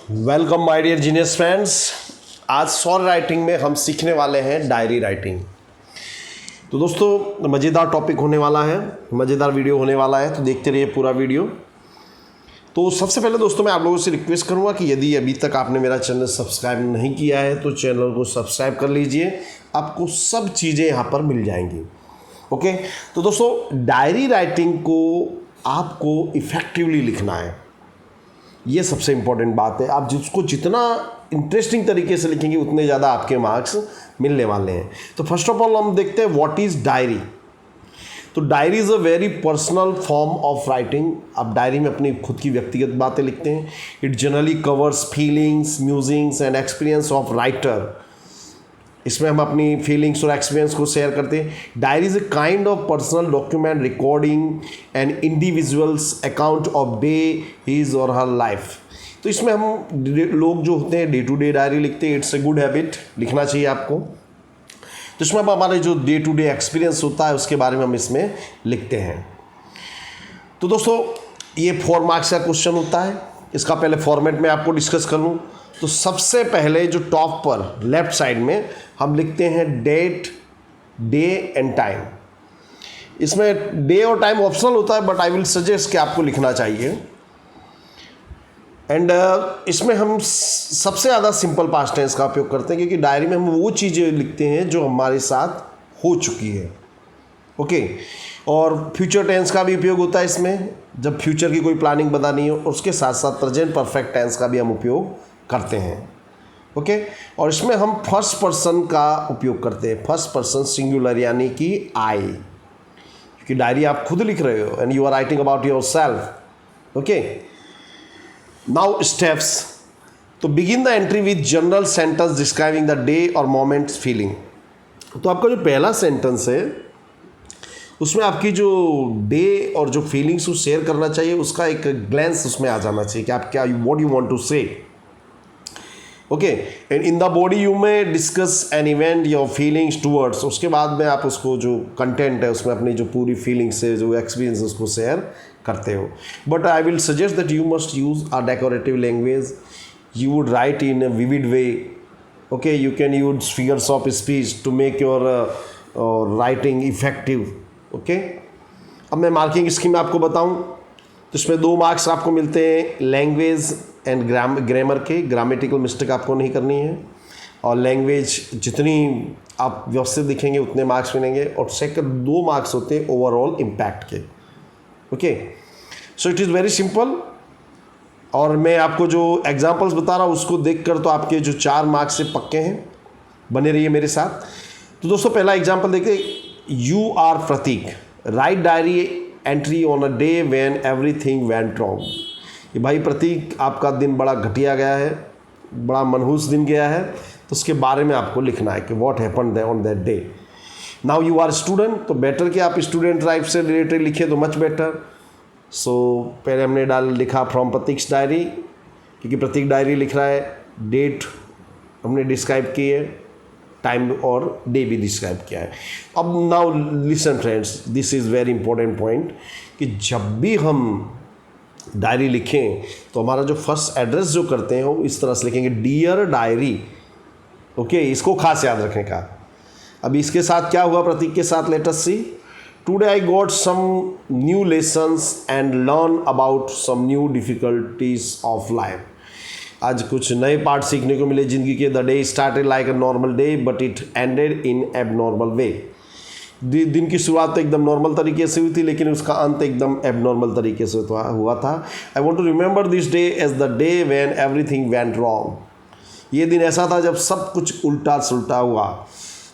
Welcome my dear genius friends. आज sorry writing में हम सीखने वाले हैं डायरी राइटिंग। तो दोस्तों मज़ेदार टॉपिक होने वाला है, मज़ेदार वीडियो होने वाला है, तो देखते रहिए पूरा वीडियो। तो सबसे पहले दोस्तों मैं आप लोगों से रिक्वेस्ट करूंगा कि यदि अभी तक आपने मेरा चैनल सब्सक्राइब नहीं किया है तो चैनल को सब्सक्राइब कर लीजिए, आपको सब चीज़ें यहाँ पर मिल जाएंगी। ओके, तो दोस्तों डायरी राइटिंग को आपको इफ़ेक्टिवली लिखना है, ये सबसे इम्पोर्टेंट बात है। आप जिसको जितना इंटरेस्टिंग तरीके से लिखेंगे उतने ज़्यादा आपके मार्क्स मिलने वाले हैं। तो फर्स्ट ऑफ ऑल हम देखते हैं व्हाट इज़ डायरी। तो diary is a very personal form of writing. आप डायरी में अपनी खुद की व्यक्तिगत बातें लिखते हैं। It generally covers feelings, musings and experience of writer. इसमें हम अपनी फीलिंग्स और एक्सपीरियंस को शेयर करते हैं। Diary is a kind of personal document recording an individuals account of day his और हर लाइफ। तो इसमें हम लोग जो होते हैं डे टू डे डायरी लिखते हैं। इट्स ए गुड हैबिट, लिखना चाहिए आपको। तो इसमें हम हमारे जो डे टू डे एक्सपीरियंस होता है उसके बारे में हम इसमें लिखते हैं। तो दोस्तों ये 4 मार्क्स का क्वेश्चन होता है। इसका पहले फॉर्मेट में आपको डिस्कस कर लूँ तो सबसे पहले जो टॉप पर लेफ्ट साइड में हम लिखते हैं डेट, डे एंड टाइम। इसमें डे और टाइम ऑप्शनल होता है बट आई विल सजेस्ट कि आपको लिखना चाहिए। एंड इसमें हम सबसे ज़्यादा सिंपल पास्ट टेंस का उपयोग करते हैं क्योंकि डायरी में हम वो चीज़ें लिखते हैं जो हमारे साथ हो चुकी है। ओके, और फ्यूचर टेंस का भी उपयोग होता है इसमें, जब फ्यूचर की कोई प्लानिंग बनानी हो। उसके साथ साथ प्रेजेंट परफेक्ट टेंस का भी हम उपयोग करते हैं। ओके, और इसमें हम फर्स्ट पर्सन का उपयोग करते हैं, फर्स्ट पर्सन सिंगुलर यानी कि आई, क्योंकि डायरी आप खुद लिख रहे हो and you are writing about yourself. Okay, now steps. तो begin the entry with general sentence describing the day और मोमेंट फीलिंग। तो आपका जो पहला सेंटेंस है उसमें आपकी जो डे और जो फीलिंग्स को शेयर करना चाहिए उसका एक ग्लैंस उसमें आ जाना चाहिए कि आप क्या what you want to say. Okay, and in the body you में discuss an event your feelings towards. उसके बाद में आप उसको जो कंटेंट है उसमें अपनी जो पूरी फीलिंग्स है, जो एक्सपीरियंस उसको शेयर करते हो। But I will suggest that you must use a decorative language. You would write in a vivid way. Okay, you can use figures of speech to make your writing effective. Okay, अब मैं marking scheme आपको बताऊं तो इसमें 2 marks आपको मिलते हैं language and grammar के। ग्रामेटिकल मिस्टेक आपको नहीं करनी है, और लैंग्वेज जितनी आप व्यवस्थित दिखेंगे उतने मार्क्स मिलेंगे। और सेकंड 2 मार्क्स होते हैं ओवरऑल इम्पैक्ट के। Okay, so it is very simple. और मैं आपको जो एग्जांपल्स बता रहा हूँ उसको देखकर तो आपके जो 4 मार्क्स से पक्के हैं। बने रहिए मेरे साथ। तो दोस्तों पहला एग्जाम्पल देखिए, you are Prateek, write diary entry on a day when everything went wrong. कि भाई प्रतीक आपका दिन बड़ा घटिया गया है, बड़ा मनहूस दिन गया है, तो उसके बारे में आपको लिखना है कि what happened on that day. Now you are student, तो बेटर कि आप स्टूडेंट लाइफ से रिलेटेड लिखे तो मच बेटर। सो पहले हमने लिखा फ्रॉम प्रतीक्स डायरी, क्योंकि प्रतीक डायरी लिख रहा है। डेट हमने डिस्क्राइब की है, टाइम और डे भी डिस्क्राइब किया है। अब now listen friends, this is very important point कि जब भी हम डायरी लिखें तो हमारा जो फर्स्ट एड्रेस जो करते हैं वो इस तरह से लिखेंगे, डियर डायरी। ओके, इसको खास याद रखने का। अभी इसके साथ क्या हुआ प्रतीक के साथ, let us see. Today I got some new lessons and learn about some new difficulties of life. आज कुछ नए पार्ट सीखने को मिले जिंदगी के। The day started like a normal day but it ended in abnormal way. दिन की शुरुआत तो एकदम नॉर्मल तरीके से हुई थी लेकिन उसका अंत एकदम एबनॉर्मल तरीके से हुआ था। I want to remember this day as the day when everything went wrong. ये दिन ऐसा था जब सब कुछ उल्टा सुल्टा हुआ।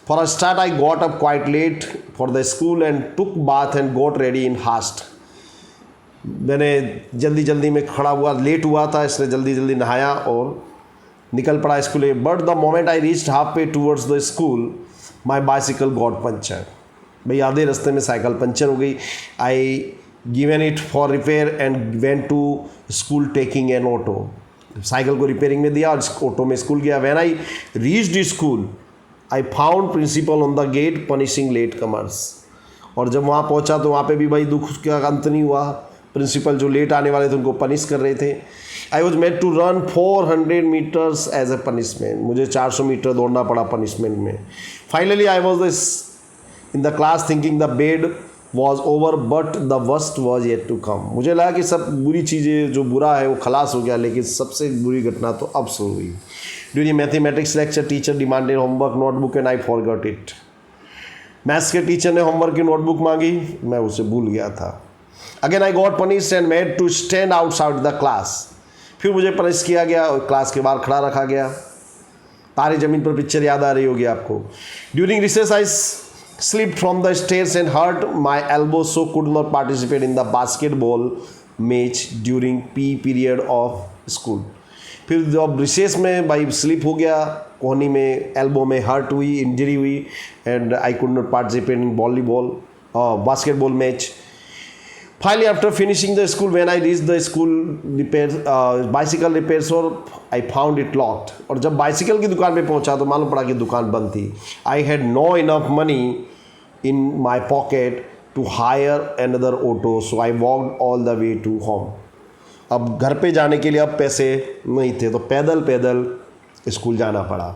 For a start I got up quite late for the school and took bath and got ready in haste. मैंने जल्दी जल्दी में खड़ा हुआ, लेट हुआ था इसलिए जल्दी जल्दी नहाया और निकल पड़ा school. But the moment I reached half way towards the school my bicycle got puncture. भाई आधे रास्ते में साइकिल पंचर हो गई। I given it for repair and went to school taking an auto. साइकिल को रिपेयरिंग में दिया और ऑटो में स्कूल गया। When I reached school I found principal on the gate punishing late comers. और जब वहाँ पहुँचा तो वहाँ पे भी भाई दुख का अंत नहीं हुआ। प्रिंसिपल जो लेट आने वाले थे उनको पनिश कर रहे थे। I was made to run 400 meters as a punishment, मुझे 400 मीटर दौड़ना पड़ा पनिशमेंट में। Finally I was in the class thinking the bad was over but the worst was yet to come. मुझे लगा कि सब बुरी चीज़ें, जो बुरा है वो खलास हो गया, लेकिन सबसे बुरी घटना तो अब शुरू हुई। During mathematics lecture teacher demanded homework notebook and I forgot it. Maths के टीचर ने होमवर्क की नोटबुक मांगी, मैं उसे भूल गया था। Again I got punished and made to stand outside the class. फिर मुझे पनिश किया गया और क्लास के बाहर खड़ा रखा गया। तारे ज़मीन पर पिक्चर याद आ रही होगी आपको। During recess I slipped from the stairs and hurt my elbow, so could not participate in the basketball match during P period of school। फिर जब रिसेस में भाई स्लिप हो गया, कोहनी में एल्बो में हर्ट हुई, इंजरी हुई, and I could not participate in volleyball basketball match. Finally after finishing the school when I reach the school repair bicycle repair shop I found it locked. और जब bicycle की दुकान पे पहुंचा तो मालूम पड़ा कि दुकान बंद थी। I had no enough money in my pocket to hire another auto, so I walked all the way to home। अब घर पे जाने के लिए अब पैसे नहीं थे तो पैदल पैदल स्कूल जाना पड़ा।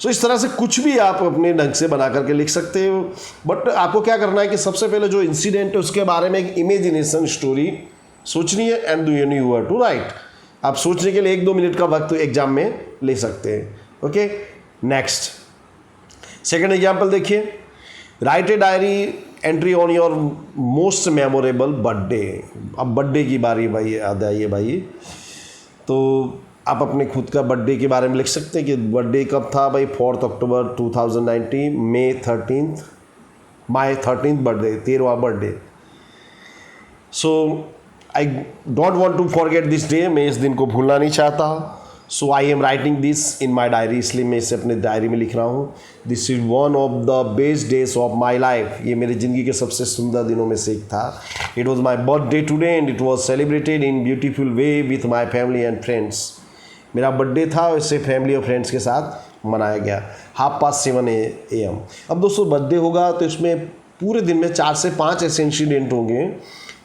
सो इस तरह से कुछ भी आप अपने ढंग से बना करके लिख सकते हो, बट आपको क्या करना है कि सबसे पहले जो इंसिडेंट है उसके बारे में एक इमेजिनेशन स्टोरी सोचनी है and you are to write. आप सोचने के लिए 1-2 मिनट का वक्त एग्जाम में ले सकते हैं। ओके, नेक्स्ट सेकेंड एग्जाम्पल देखिए। Right a diary entry on your most memorable birthday. अब बर्थडे की बारी भाई याद आई है भाई, तो आप अपने खुद का बर्थडे के बारे में लिख सकते हैं कि बर्थडे कब था भाई। 4 October 2019, May 13th, my 13th birthday, 13वां birthday. So I don't want to forget this day, मैं इस दिन को भूलना नहीं चाहता। So I am writing this in my diary, इसलिए मैं इसे अपने डायरी में लिख रहा हूँ। This is one of the best days of my life, ये मेरी ज़िंदगी के सबसे सुंदर दिनों में से एक था। It was my birthday today and it was celebrated in beautiful way with my family and friends. मेरा बर्थडे था और इसे फैमिली और फ्रेंड्स के साथ मनाया गया। 7:30 AM। अब दोस्तों बर्थडे होगा तो इसमें पूरे दिन में 4 से 5 ऐसे इंसिडेंट होंगे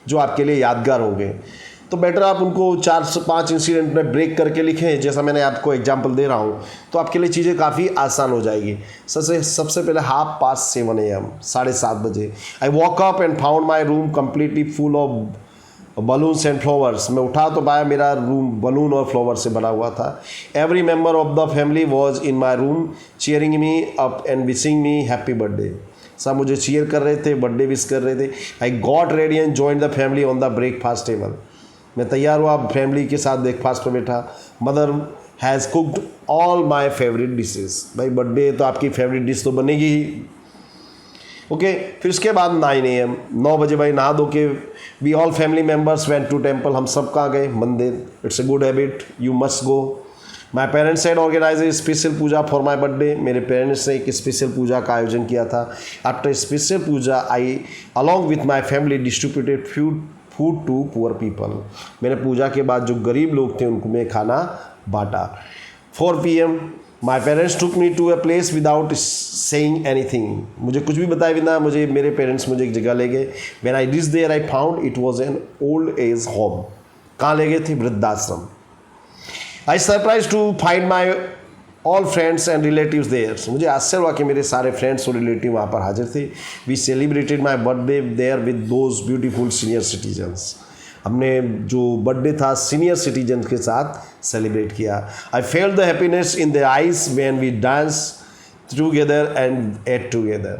जो आपके लिए यादगार होंगे, तो बेटर आप उनको 4 से 5 इंसिडेंट में ब्रेक करके लिखें, जैसा मैंने आपको एग्जांपल दे रहा हूँ, तो आपके लिए चीज़ें काफ़ी आसान हो जाएगी। सबसे पहले 7:30 AM, 7:30 बजे। I walk up and found my room completely full of balloons and flowers. मैं उठा तो पाया मेरा रूम बलून और फ्लावर से भरा हुआ था। Every member of the family was in my room cheering me up and wishing me happy birthday. सब मुझे चीयर कर रहे थे, बर्थडे विश कर रहे थे। I got ready and join the family on the breakfast table. मैं तैयार हुआ, फैमिली के साथ ब्रेकफास्ट पर बैठा। Mother has cooked all my favourite dishes. भाई बर्थडे तो आपकी फेवरेट डिश तो बनेगी ही। ओके, फिर उसके बाद 9 AM, 9 बजे भाई नहा धो के we all family members went to temple. हम सब कहाँ गए? मंदिर। It's a good habit, you must go. My parents had organise a special puja for my birthday. मेरे पेरेंट्स ने एक स्पेशल पूजा का आयोजन किया था। After special puja I along with my family distributed food to poor people. मैंने पूजा के बाद जो गरीब लोग थे उनको मैं खाना बांटा। 4 PM my parents took me to a place without saying anything. मुझे कुछ भी बताए बिना मेरे पेरेंट्स मुझे एक जगह ले गए। When I reach there I found it was an old age home. कहाँ ले गए थे? वृद्धाश्रम। I surprise to find my all friends and relatives there. मुझे आश्चर्य हुआ कि मेरे सारे फ्रेंड्स और रिलेटिव वहाँ पर हाजिर थे। We celebrated my birthday there with those beautiful senior citizens. हमने जो बर्थडे था सीनियर सिटीजन के साथ सेलिब्रेट किया। I felt the happiness in the eyes when we dance together and ate together.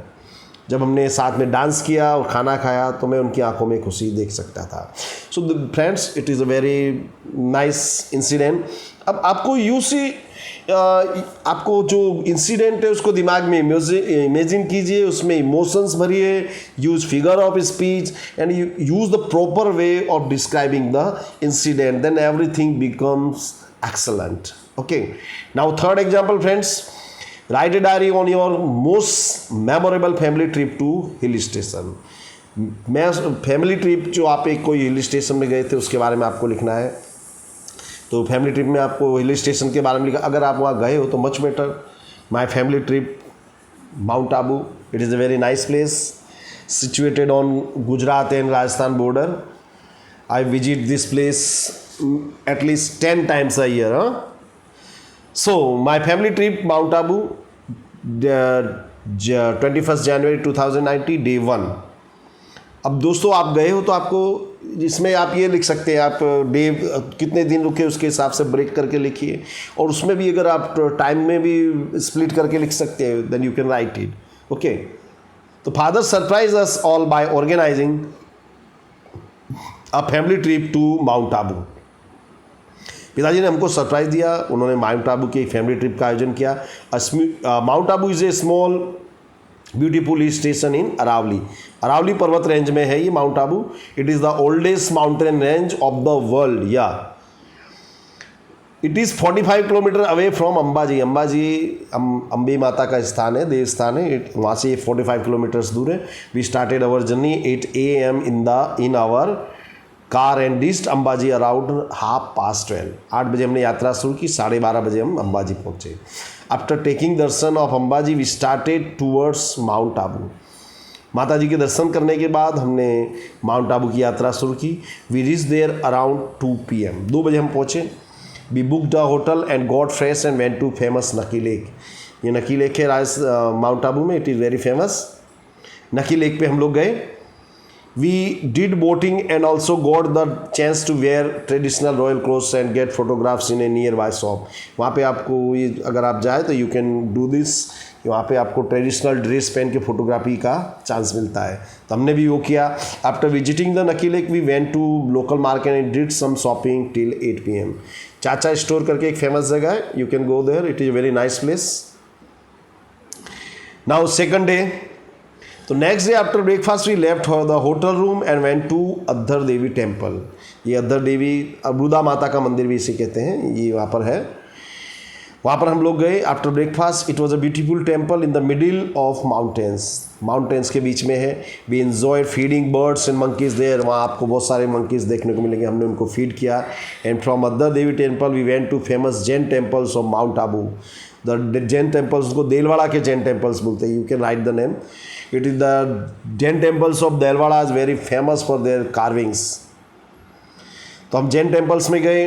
जब हमने साथ में डांस किया और खाना खाया तो मैं उनकी आंखों में खुशी देख सकता था। So friends, it is a very nice incident. अब आपको आपको जो इंसिडेंट है उसको दिमाग में इमेजिन कीजिए, उसमें इमोशंस भरिए, use figure of speech and use the proper way of describing the incident, then everything becomes excellent. Okay, now third example friends. Write a diary on your most memorable family trip to hill station. मैं family trip जो आप एक कोई hill station में गए थे उसके बारे में आपको लिखना है। तो फैमिली ट्रिप में आपको हिल स्टेशन के बारे में लिखा। अगर आप वहाँ गए हो तो much better. My family trip mount Abu. It is a very nice place situated on Gujarat and Rajasthan border. I visit this place at least 10 times a year. Huh? So my family trip Mount Abu, 21st January 2090, day 1. अब दोस्तों आप गए हो तो आपको इसमें आप ये लिख सकते हैं, आप डे कितने दिन रुके उसके हिसाब से ब्रेक करके लिखिए, और उसमें भी अगर आप टाइम में भी स्प्लिट करके लिख सकते हैं, then you can write it. Okay. तो father surprise us all by organising a family trip to Mount Abu. पिताजी ने हमको सरप्राइज दिया, उन्होंने माउंट आबू की फैमिली ट्रिप का आयोजन किया. Mount Abu is a small beautiful hill station in Aravalli. Aravalli पर्वत रेंज में है ये Mount Abu. It is the oldest mountain range of the world. या it is 45 kilometre away from Ambaji. Ambaji अम्बी माता का स्थान है, देव स्थान है. वहाँ से 45 किलोमीटर्स दूर है. We started our journey 8 AM in our car and reached Ambaji around 12:30. 8 बजे हमने यात्रा शुरू की, 12:30 बजे हम अंबाजी पहुँचे. After taking darshan of Ambaji we started towards Mount Abu. माता जी के दर्शन करने के बाद हमने माउंट आबू की यात्रा शुरू की. We reach there around 2 PM. 2 बजे हम पहुँचे. We booked a hotel and got fresh and went to famous Nakki lake. ये नकी लेक है माउंट आबू में. It is very famous. Nakki lake पे हम लोग गए. We did boating and also got the chance to wear traditional royal clothes and get photographs in a nearby shop. वहाँ पे आपको ये अगर आप जाए तो यू कैन डू दिस. वहाँ पे आपको ट्रेडिशनल ड्रेस पहन के फोटोग्राफी का चांस मिलता है. तो हमने भी वो किया. After visiting the Nakki lake we went to local market and did some shopping till 8 PM. Chacha store करके एक फेमस जगह है, you can go there. It is a very nice place. Now second day. तो next day after breakfast we left the hotel room and went to Adhar Devi temple. ये अद्धर देवी अबुदा माता का मंदिर भी इसे कहते हैं, ये वहाँ पर है. वहाँ पर हम लोग गए after breakfast. It was a beautiful temple in the middle of mountains. Mountains के बीच में है. We enjoyed feeding birds and monkeys there. वहाँ आपको बहुत सारे मंकीज देखने को मिलेंगे. हमने उनको फीड किया. And from Adhar Devi temple we went to famous Jain temples of Mount Abu. The Jain temples, उसको देलवाड़ा के जैन टेम्पल्स बोलते हैं. You can write the name. It is the Jain temples of Delwada is very famous for their carvings. तो हम Jain temples में गए.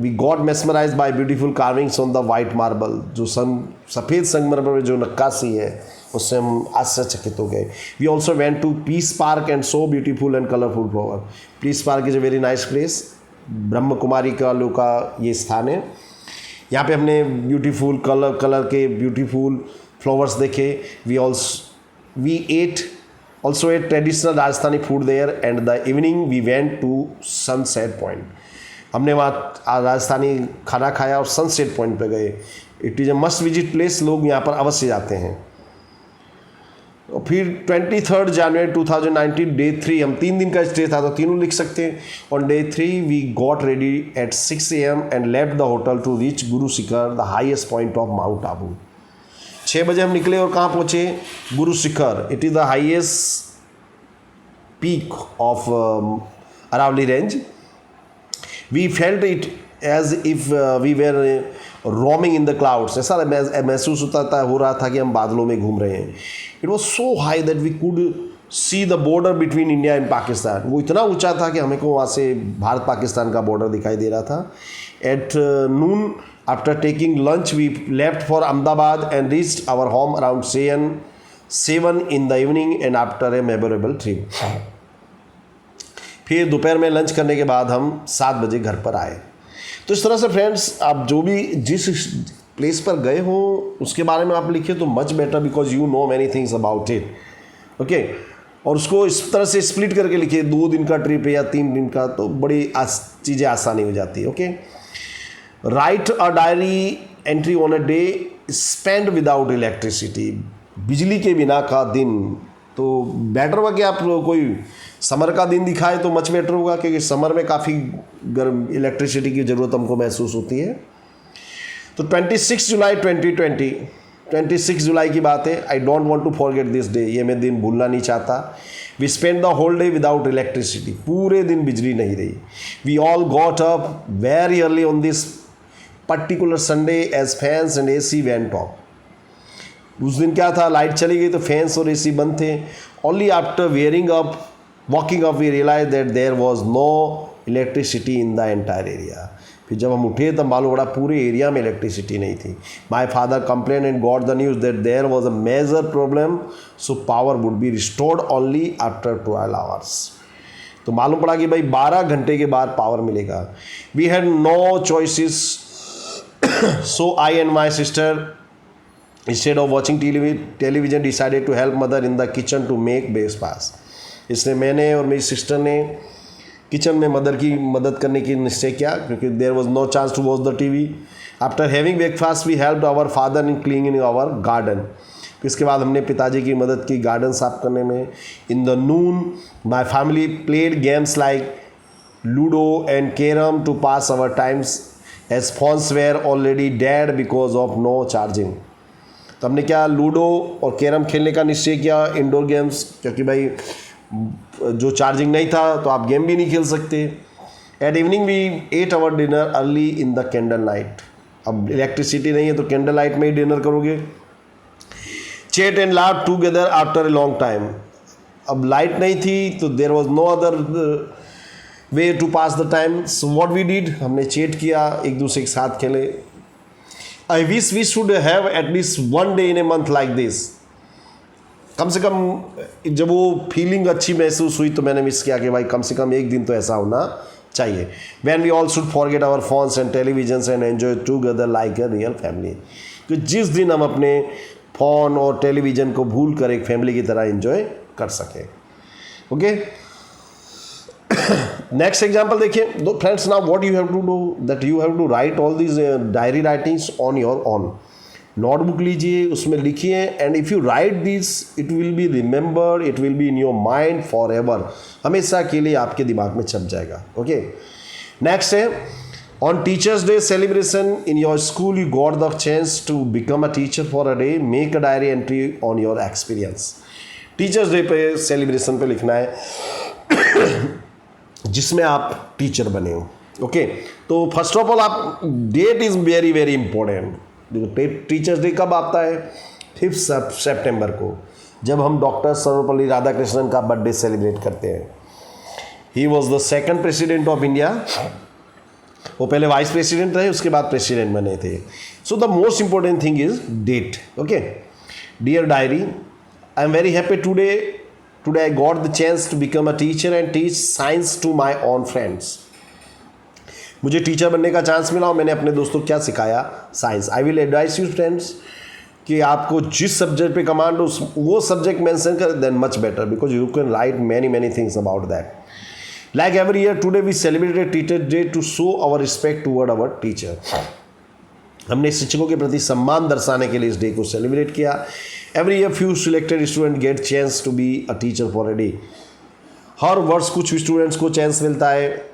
We got mesmerized by beautiful carvings on the white marble. जो सफ़ेद संगमरमर में जो नक्काशी है उससे हम आश्चर्यचकित हो गए. We also went to Peace Park and saw beautiful and colorful flower. Peace Park is a very nice place. Brahma Kumari का लोग का ये स्थान है. यहाँ पे हमने ब्यूटीफुल कलर के ब्यूटीफुल फ्लावर्स देखे. We ate traditional Rajasthani food there, and the evening we went to Sunset Point. हमने वहाँ राजस्थानी खाना खाया और सनसेट पॉइंट पे गए. It is a must visit place. लोग यहाँ पर अवश्य जाते हैं. और फिर 23 जनवरी 2019 डे 3. हम 3 दिन का स्टे था तो तीनों लिख सकते हैं. On day 3 we got ready at 6 AM and left the hotel to reach Guru Shikhar, the highest point of Mount Abu. 6 बजे हम निकले और कहाँ पहुँचे? Guru Shikhar. It is the highest peak of Aravalli range. We felt it as if we were roaming in the clouds. ऐसा महसूस हो रहा था कि हम बादलों में घूम रहे हैं. It was so high that we could see the border between India and Pakistan. वो इतना ऊंचा था कि हमें को वहाँ से भारत पाकिस्तान का बॉर्डर दिखाई दे रहा था. At noon after taking lunch we left for Ahmedabad and reached our home around 7 in the evening and after a memorable trip. फिर दोपहर में लंच करने के बाद हम 7 बजे घर पर आए. तो इस तरह से फ्रेंड्स, आप जो भी जिस प्लेस पर गए हो उसके बारे में आप लिखिए तो much better, because you know many things about it. Okay. और उसको इस तरह से स्प्लिट करके लिखिए. 2 दिन का ट्रिप है या 3 दिन का, तो बड़ी चीज़ें आसानी हो जाती है. Okay. Right a diary entry on a day spend without electricity. बिजली के बिना का दिन. तो बेटर होगा कि आप कोई समर का दिन दिखाए तो मच बेटर होगा, क्योंकि समर में काफ़ी गर्म इलेक्ट्रिसिटी की ज़रूरत हमको महसूस होती है. तो 26 जुलाई 2020, 26 जुलाई की बात है. I don't want to forget this day. ये मैं दिन भूलना नहीं चाहता. We spend the whole day without electricity. पूरे दिन बिजली नहीं रही. We all got up very early on this particular Sunday as fans and AC went off. उस दिन क्या था, लाइट चली गई तो फैंस और AC बंद थे. Only after wearing up walking up we realize that there was no electricity in the entire area. फिर जब हम उठे तब मालूम पड़ा पूरे एरिया में इलेक्ट्रिसिटी नहीं थी। My father complain and got the news that there was a major problem, so power would be restored only after 12 hours. तो मालूम पड़ा कि भाई 12 घंटे के बाद पावर मिलेगा। We had no choices, so I and my sister instead of watching television decided to help mother in the kitchen to make breakfast। इसलिए मैंने और मेरी सिस्टर ने किचन में मदर की मदद करने की निश्चय किया, क्योंकि there was no chance to watch the TV. After having breakfast we helped our father in cleaning our garden. इसके बाद हमने पिताजी की मदद की गार्डन साफ करने में। In the noon my family played games like ludo and carrom to pass our times as phones were already dead because of no charging. तो हमने क्या लूडो और कैरम खेलने का निश्चय किया, इंडोर गेम्स, क्योंकि भाई जो चार्जिंग नहीं था तो आप गेम भी नहीं खेल सकते। At evening we ate our dinner early in the candle light. अब इलेक्ट्रिसिटी नहीं है तो कैंडल लाइट में ही डिनर करोगे। Chat and laugh together after a long time. अब लाइट नहीं थी तो there was no other way to pass the time, so what we did, हमने चैट किया, एक दूसरे के साथ खेले। I wish we should have at least one day in a month like this. कम से कम जब वो फीलिंग अच्छी महसूस हुई तो मैंने मिस किया कि भाई कम से कम एक दिन तो ऐसा होना चाहिए। When we all should forget our phones and televisions and enjoy together like a real family. कि जिस दिन हम अपने फ़ोन और टेलीविज़न को भूल कर एक फैमिली की तरह एंजॉय कर सकें। ओके, नेक्स्ट एग्जाम्पल देखिए। दो friends, now what you have to do that you have to write all these diary writings on your own. Notebook लीजिए, उसमें लिखिए, and if you write this it will be remember, it will be in your mind for ever. हमेशा के लिए आपके दिमाग में छप जाएगा। ओके, नेक्स्ट है on teachers day celebration in your school you got the chance to become a teacher for a day, make a diary entry on your experience. Teachers day पे सेलिब्रेशन पे लिखना है जिसमें आप टीचर बने हो। Okay, तो फर्स्ट ऑफ ऑल आप that is very very important. Teachers day कब आता है? 5 सितंबर को, जब हम डॉक्टर सर्वपल्ली राधाकृष्णन का बर्थडे सेलिब्रेट करते हैं। He was the second president of India. वो पहले वाइस प्रेसिडेंट रहे, उसके बाद प्रेसिडेंट बने थे। So the most important thing is date. Okay, dear diary, I am very happy today I got the chance to become a teacher and teach science to my own friends. मुझे teacher बनने का chance मिला और मैंने अपने दोस्तों को क्या सिखाया? Science. I will advise you friends कि आपको जिस सब्जेक्ट पे कमांड हो वो सब्जेक्ट मेंशन कर, then much better, because you can write many things about that. Like every year today we celebrated teacher day to show our respect toward our teacher. हमने शिक्षकों के प्रति सम्मान दर्शाने के लिए इस डे को सेलिब्रेट किया। Every year few selected student get chance to be a teacher for a day. हर वर्ष कुछ स्टूडेंट्स को चांस मिलता है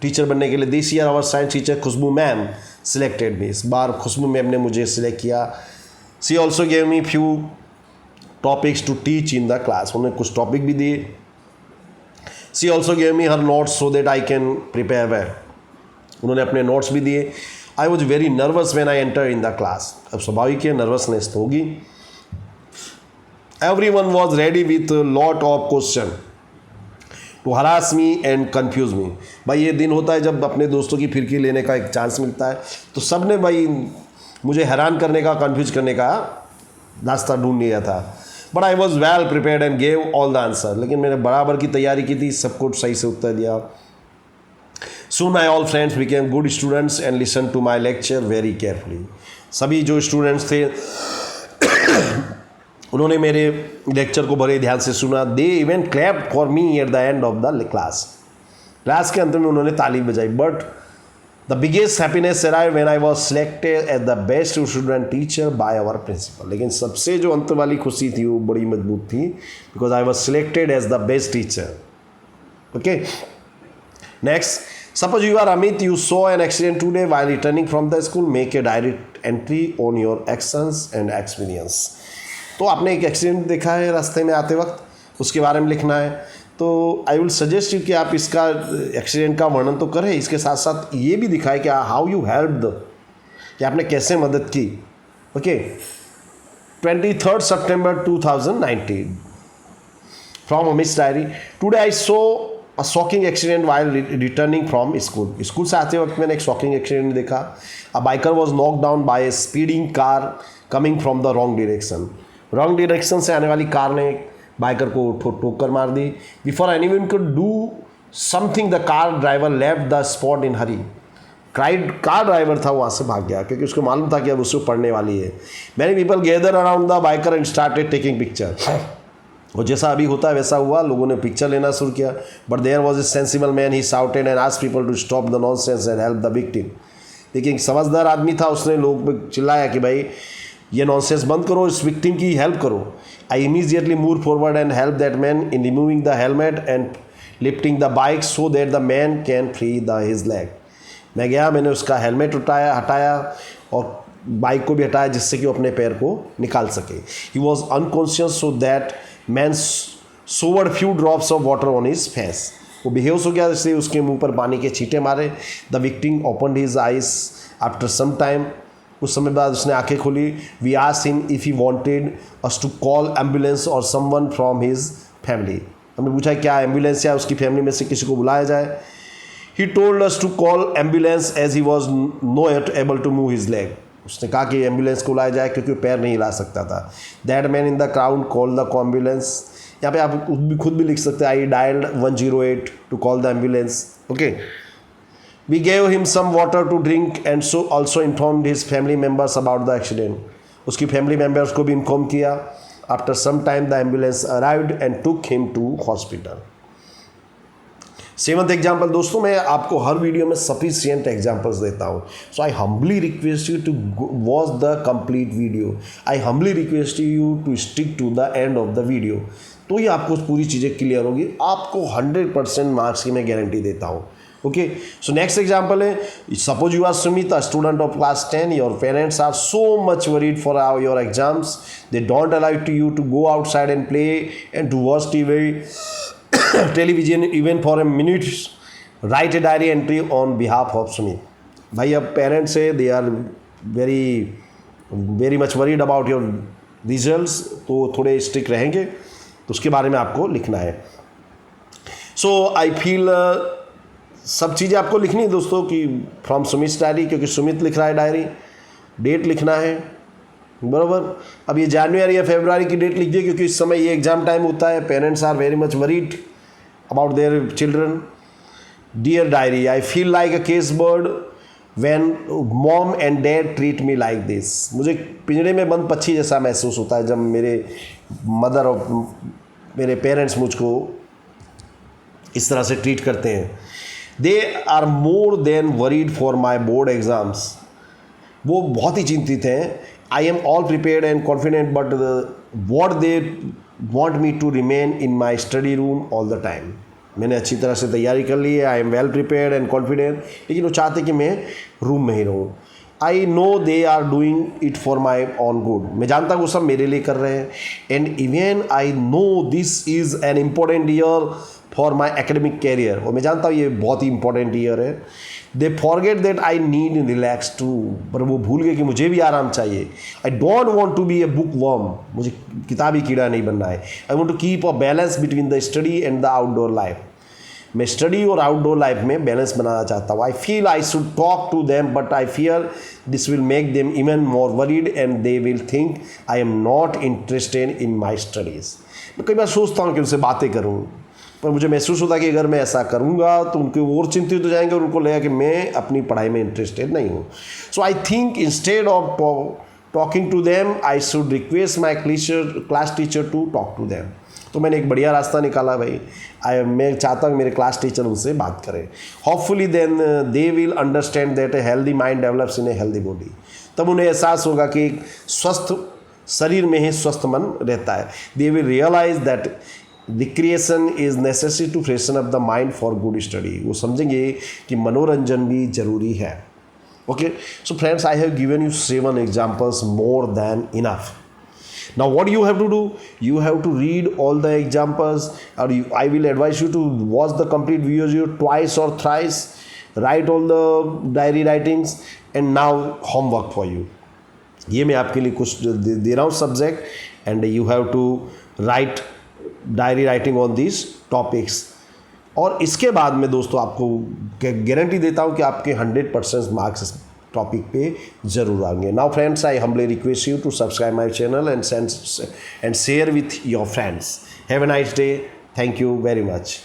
टीचर बनने के लिए। This year our science teacher Khushboo ma'am selected me. इस बार खुशबू मैम ने मुझे सिलेक्ट किया। She also gave me few topics to teach in the class. उन्होंने कुछ टॉपिक भी दिए। She also gave me her notes so that I can prepare well. उन्होंने अपने नोट्स भी दिए। I was very nervous when I enter in the class. अब स्वाभाविक है, नर्वसनेस तो होगी। Every one was ready with lot of question to harass me and confuse me. भाई ये दिन होता है जब अपने दोस्तों की फिरकी लेने का एक चांस मिलता है, तो सब ने भाई मुझे हैरान करने का, कन्फ्यूज करने का रास्ता ढूंढ लिया था। But I was well prepared and gave all the answer. लेकिन मैंने बराबर की तैयारी की थी, सबको सही से उत्तर दिया। Soon my all friends became good students and listen to my lecture very carefully. सभी जो स्टूडेंट्स थे उन्होंने मेरे लेक्चर को बड़े ध्यान से सुना। They even clap for me at the end of the class. Class के अंत में उन्होंने ताली बजाई। But the biggest happiness arrive when I was selected as the best student teacher by our principal. लेकिन सबसे जो अंत वाली खुशी थी वो बड़ी मजबूत थी, because I was selected as the best teacher. Okay, next, suppose you are Amit, you saw an accident today while returning from the school, make a direct entry on your actions and experience. तो आपने एक accident देखा है रास्ते में आते वक्त, उसके बारे में लिखना है। तो आई विल सजेस्ट यू कि आप इसका एक्सीडेंट का वर्णन तो करें, इसके साथ साथ ये भी दिखाए कि हाउ यू हेल्प्ड, कि आपने कैसे मदद की। Okay, 23 September 2019 From Amit's diary. Today I saw a shocking accident while returning from school. School से आते वक्त मैंने एक shocking accident देखा. A biker was knocked down by a speeding car coming from the wrong direction. Wrong direction से आने वाली car ने बाइकर को ठोकर मार दी. Before anyone could do something, the car driver left the spot in hurry. Car driver था वहाँ से भाग गया क्योंकि उसको मालूम था कि अब उसको पड़ने वाली है. Many people gathered around the biker and started taking picture. और जैसा अभी होता है वैसा हुआ, लोगों ने पिक्चर लेना शुरू किया. But there was a sensible man, he shouted and asked people to stop the nonsense and help the victim. लेकिन समझदार आदमी था, उसने लोग पे चिल्लाया कि भाई ये नॉनसेंस बंद करो, इस विक्टिम की हेल्प करो. I immediately move forward and help that man in removing the helmet and lifting the bike so that the man can free the his leg. मैं गया, मैंने उसका हेलमेट हटाया और बाइक को भी हटाया जिससे कि वो अपने पैर को निकाल सके. He was unconscious so that man showered few drops of water on his face. वो बेहोश हो गया इसलिए उसके मुंह पर पानी के छींटे मारे. The victim opened his eyes after some time. कुछ समय बाद उसने आंखें खोली. We asked him if he wanted us to call ambulance और समवन फ्रॉम हिज फैमिली. हमने पूछा क्या एम्बुलेंस या उसकी फैमिली में से किसी को बुलाया जाए. He told us to call ambulance as he was not able to move his leg. उसने कहा कि एम्बुलेंस को लाया जाए क्योंकि वो पैर नहीं हिला सकता था. That man in the crowd call the ambulance. यहाँ पे आप खुद भी लिख सकते हैं, I dialled 108 to call the ambulance. Okay, we gave him some water to drink and so also informed his family members about the accident. उसकी family members को भी इन्फॉर्म किया. After some time the ambulance arrived and took him to hospital. 7th example. दोस्तों मैं आपको हर video में sufficient examples देता हूँ. So I humbly request you to watch the complete video. I humbly request you to stick to the end of the video. तो ये आपको पूरी चीज़ें क्लियर होगी. आपको 100% मार्क्स की मैं गारंटी देता हूँ. ओके, सो नेक्स्ट एग्जाम्पल है, suppose you are Sumit, a student of class 10. Your parents are so much worried for your exams. They don't allow to you to go outside and play and to watch TV television even for a minute. Write a diary entry on behalf of Sumit. भाई अब parents है, they are very much worried about your results, तो थोड़े strict रहेंगे, तो उसके बारे में आपको लिखना है. सो आई फील सब चीज़ें आपको लिखनी है दोस्तों कि फ्रॉम सुमित डायरी, क्योंकि सुमित लिख रहा है डायरी. डेट लिखना है बराबर. अब ये जनवरी या फरवरी की डेट लिख दिए क्योंकि इस समय ये एग्ज़ाम टाइम होता है. Parents are very much worried about their children. Dear diary, I feel like a cage bird when mom and dad treat me like this. मुझे पिंजड़े में बंद पक्षी जैसा महसूस होता है जब मेरे मदर और मेरे पेरेंट्स मुझको इस तरह से ट्रीट करते हैं. They are more than worried for my board exams. वो बहुत ही चिंतित हैं. I am all prepared and confident, but what they want me to remain in my study room all the time. मैंने अच्छी तरह से तैयारी कर ली है. I am well prepared and confident, लेकिन वो चाहते कि मैं रूम में ही रहूँ. I know they are doing it for my own good. मैं जानता हूँ वो सब मेरे लिए कर रहे हैं. And even I know this is an important year for my academic career. और मैं जानता हूँ ये बहुत ही इंपॉर्टेंट ईयर है. They forget that I need relax too. पर वो भूल गए कि मुझे भी आराम चाहिए. I don't want to be a bookworm. मुझे किताबी कीड़ा नहीं बनना है. I want to keep a balance between the study and the outdoor life. मैं स्टडी और आउटडोर लाइफ में बैलेंस बनाना चाहता हूँ. I feel I should talk to them but I fear this will make them even more worried and they will think I am not interested in my studies. मैं कई बार सोचता हूँ कि उनसे बातें करूँ, पर मुझे महसूस होता है कि अगर मैं ऐसा करूँगा तो उनके और चिंतित हो जाएंगे और उनको लगेगा कि मैं अपनी पढ़ाई में इंटरेस्टेड नहीं हूँ. So I think instead of talking to them I should request my class teacher to talk to them. तो मैंने एक बढ़िया रास्ता निकाला भाई. मैं चाहता हूँ मेरे क्लास टीचर उनसे बात करें. Hopefully then they will understand that a healthy mind develops in a healthy body. तब उन्हें एहसास होगा कि एक स्वस्थ शरीर में ही स्वस्थ मन रहता है. They will realise that recreation is necessary to freshen up the mind for good study. वो समझेंगे कि मनोरंजन भी जरूरी है. Okay, so friends, I have given you 7 examples, more than enough. Now what you have to do, you have to read all the examples, or I will advise you to watch the complete video twice or thrice, write all the diary writings, and now homework for you. ये मैं आपके लिए कुछ दे रहा हूँ subject, and you have to write diary writing on this topics. और इसके बाद में दोस्तों आपको गारंटी देता हूँ कि आपके 100% मार्क्स इस टॉपिक पे ज़रूर आएंगे। Now friends, I humbly request you to subscribe my channel and share with your friends. Have a nice day. Thank you very much.